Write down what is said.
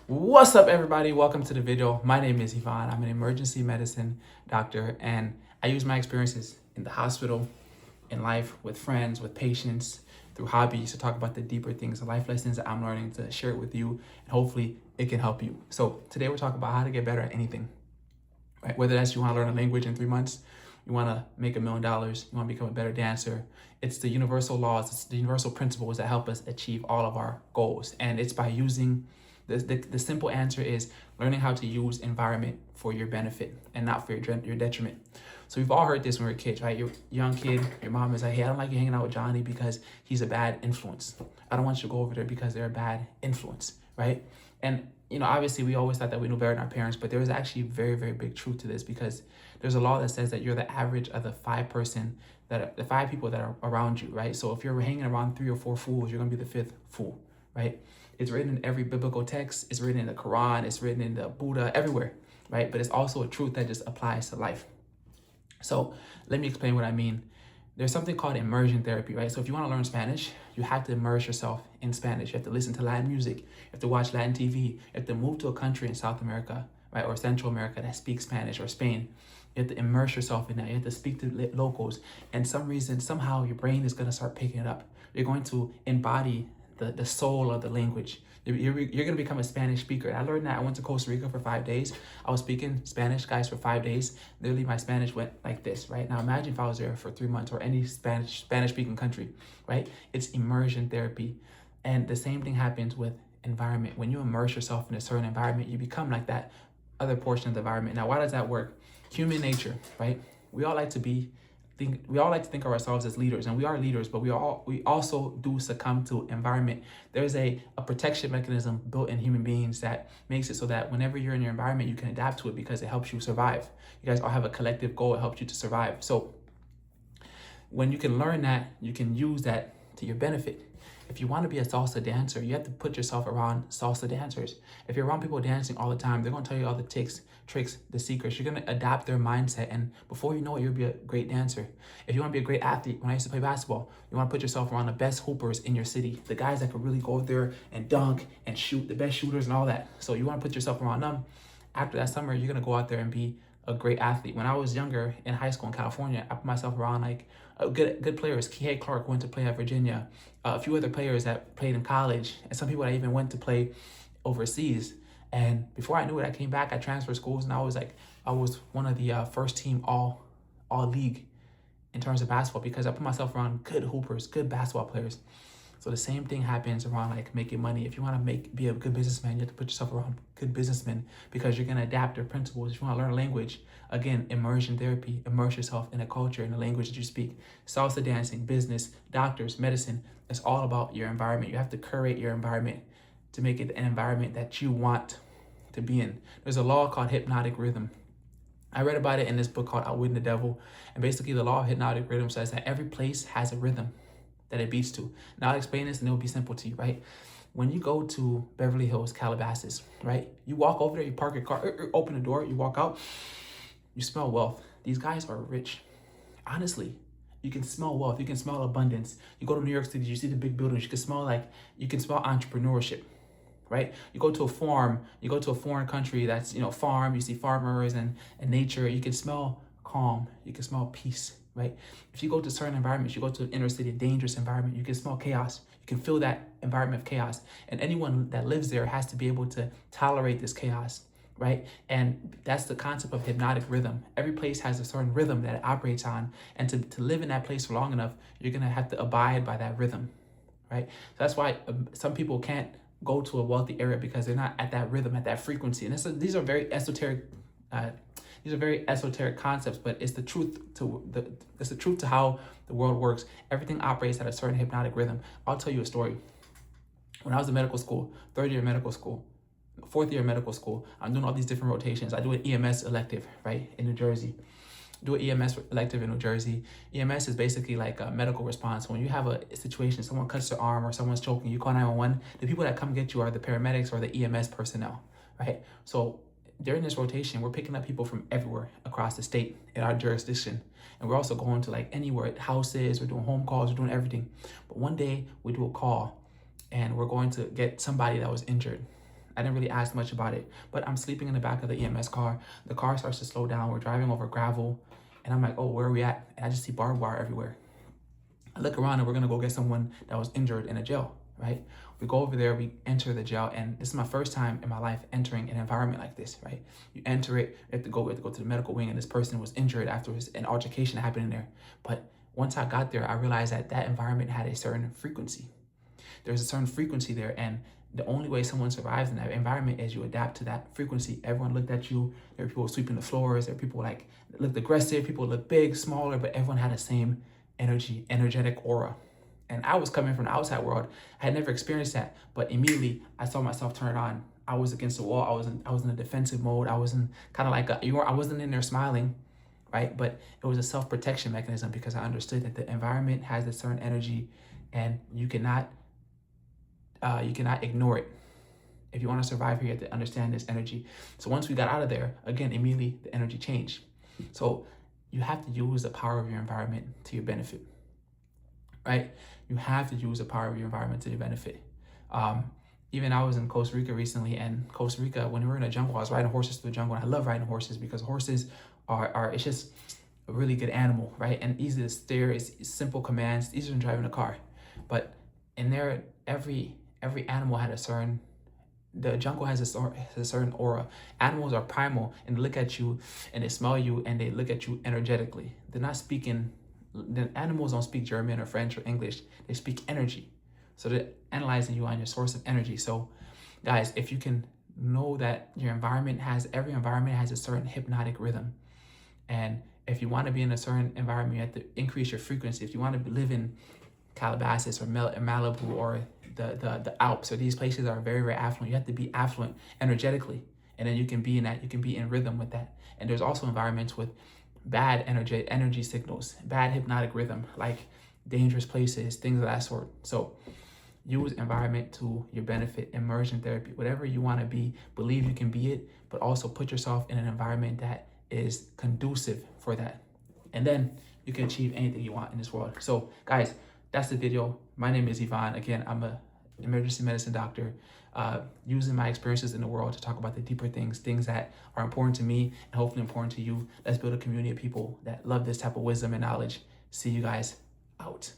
What's up, everybody? Welcome to the video. My name is Yvonne. I'm an emergency medicine doctor, and I use my experiences in the hospital, in life, with friends, with patients, through hobbies to talk about the deeper things, the life lessons that I'm learning, to share it with you, and hopefully it can help you. So today we're talking about how to get better at anything, right? Whether that's you want to learn a language in 3 months, you want to make $1 million, you want to become a better dancer. It's the universal laws, it's the universal principles that help us achieve all of our goals. And it's by using the simple answer is learning how to use environment for your benefit and not for your detriment. So we've all heard this when we're kids, right? You're a young kid, your mom is like, hey, I don't like you hanging out with Johnny because he's a bad influence. I don't want you to go over there because they're a bad influence, right? And obviously we always thought that we knew better than our parents, but there is actually very, very big truth to this, because there's a law that says that you're the average of the five people that are around you, right? So if you're hanging around 3 or 4 fools, you're gonna be the 5th fool, right? It's written in every biblical text. It's written in the Quran. It's written in the Buddha, everywhere, right? But it's also a truth that just applies to life. So let me explain what I mean. There's something called immersion therapy, right? So if you want to learn Spanish, you have to immerse yourself in Spanish. You have to listen to Latin music. You have to watch Latin TV. You have to move to a country in South America, right? Or Central America that speaks Spanish, or Spain. You have to immerse yourself in that. You have to speak to locals. And somehow your brain is going to start picking it up. You're going to embody the soul of the language. You're going to become a Spanish speaker. I learned that. I went to Costa Rica for 5 days. I was speaking Spanish, guys, for 5 days. Literally, my Spanish went like this, right? Now, imagine if I was there for 3 months, or any Spanish-speaking country, right? It's immersion therapy. And the same thing happens with environment. When you immerse yourself in a certain environment, you become like that other portion of the environment. Now, why does that work? Human nature, right? We all like to think of ourselves as leaders, and we are leaders, but we also do succumb to environment. There's a protection mechanism built in human beings that makes it so that whenever you're in your environment, you can adapt to it because it helps you survive. You guys all have a collective goal. It helps you to survive. So when you can learn that, you can use that to your benefit. If you want to be a salsa dancer, you have to put yourself around salsa dancers. If you're around people dancing all the time, they're going to tell you all the tricks, the secrets. You're going to adapt their mindset, and before you know it, you'll be a great dancer. If you want to be a great athlete, when I used to play basketball, you want to put yourself around the best hoopers in your city, the guys that could really go out there and dunk and shoot, the best shooters and all that. So you want to put yourself around them. After that summer, you're going to go out there and be a great athlete. When I was younger in high school in California, I put myself around like good players. Kihei Clark went to play at Virginia. A few other players that played in college, and some people that even went to play overseas. And before I knew it, I came back. I transferred schools, and I was one of the first team all league in terms of basketball, because I put myself around good hoopers, good basketball players. So the same thing happens around like making money. If you want to be a good businessman, you have to put yourself around good businessmen, because you're going to adapt their principles. If you want to learn a language, again, immersion therapy, immerse yourself in a culture, in the language that you speak. Salsa dancing, business, doctors, medicine, it's all about your environment. You have to curate your environment to make it an environment that you want to be in. There's a law called hypnotic rhythm. I read about it in this book called Outwitting the Devil. And basically the law of hypnotic rhythm says that every place has a rhythm that it beats to. Now I'll explain this and it'll be simple to you, right? When you go to Beverly Hills, Calabasas, right? You walk over there, you park your car, open the door, you walk out, you smell wealth. These guys are rich. Honestly, you can smell wealth. You can smell abundance. You go to New York City, you see the big buildings. You can smell entrepreneurship, right? You go to a farm, you go to a foreign country that's, farm, you see farmers and nature. You can smell calm. You can smell peace, right? If you go to certain environments, you go to an inner city, a dangerous environment, you can smell chaos. You can feel that environment of chaos. And anyone that lives there has to be able to tolerate this chaos, right? And that's the concept of hypnotic rhythm. Every place has a certain rhythm that it operates on. And to live in that place for long enough, you're going to have to abide by that rhythm, right? So that's why some people can't go to a wealthy area, because they're not at that rhythm, at that frequency. And these are very esoteric concepts, but it's the truth to how the world works. Everything operates at a certain hypnotic rhythm. I'll tell you a story. When I was in medical school, 3rd year medical school, 4th year medical school, I'm doing all these different rotations. I do an EMS elective, right, in New Jersey. Do an EMS elective in New Jersey. EMS is basically like a medical response. When you have a situation, someone cuts their arm or someone's choking, you call 911. The people that come get you are the paramedics or the EMS personnel, right? So during this rotation, we're picking up people from everywhere across the state in our jurisdiction. And we're also going to like anywhere, houses, we're doing home calls, we're doing everything. But one day we do a call and we're going to get somebody that was injured. I didn't really ask much about it, but I'm sleeping in the back of the EMS car. The car starts to slow down. We're driving over gravel, and I'm like, oh, where are we at? And I just see barbed wire everywhere. I look around and we're gonna go get someone that was injured in a jail, right? We go over there, we enter the jail, and this is my first time in my life entering an environment like this, right? You enter it, we have to go to the medical wing, and this person was injured after an altercation happened in there. But once I got there, I realized that that environment had a certain frequency. There's a certain frequency there, and the only way someone survives in that environment is you adapt to that frequency. Everyone looked at you. There were people sweeping the floors. There were people like looked aggressive. People looked big, smaller, but everyone had the same energetic aura. And I was coming from the outside world. I had never experienced that, but immediately I saw myself turn it on. I was against the wall. I was in a defensive mode. I was in kind of like I wasn't in there smiling, right? But it was a self-protection mechanism because I understood that the environment has a certain energy, and you cannot ignore it. If you want to survive here, you have to understand this energy. So once we got out of there, again, immediately the energy changed. So you have to use the power of your environment to your benefit, right? You have to use the power of your environment to your benefit. Even I was in Costa Rica recently, and Costa Rica, when we were in the jungle, I was riding horses through the jungle, and I love riding horses because horses it's just a really good animal, right? And easy to steer, it's simple commands, easier than driving a car. But in there, every animal had the jungle has a certain aura. Animals are primal, and they look at you and they smell you and they look at you energetically. They're not speaking, the animals don't speak German or French or English. They speak energy. So they're analyzing you on your source of energy. So guys, if you can know that every environment has a certain hypnotic rhythm. And if you want to be in a certain environment, you have to increase your frequency. If you want to live in Calabasas or Malibu or the Alps, or these places are very, very affluent, you have to be affluent energetically, and then you can be in rhythm with that. And there's also environments with bad energy signals, bad hypnotic rhythm, like dangerous places, things of that sort. So use environment to your benefit. Immersion therapy, whatever you want to be, believe you can be it, but also put yourself in an environment that is conducive for that, and then you can achieve anything you want in this world. So guys, that's the video. My name is Ivan. Again, I'm an emergency medicine doctor, using my experiences in the world to talk about the deeper things that are important to me and hopefully important to you. Let's build a community of people that love this type of wisdom and knowledge. See you guys out.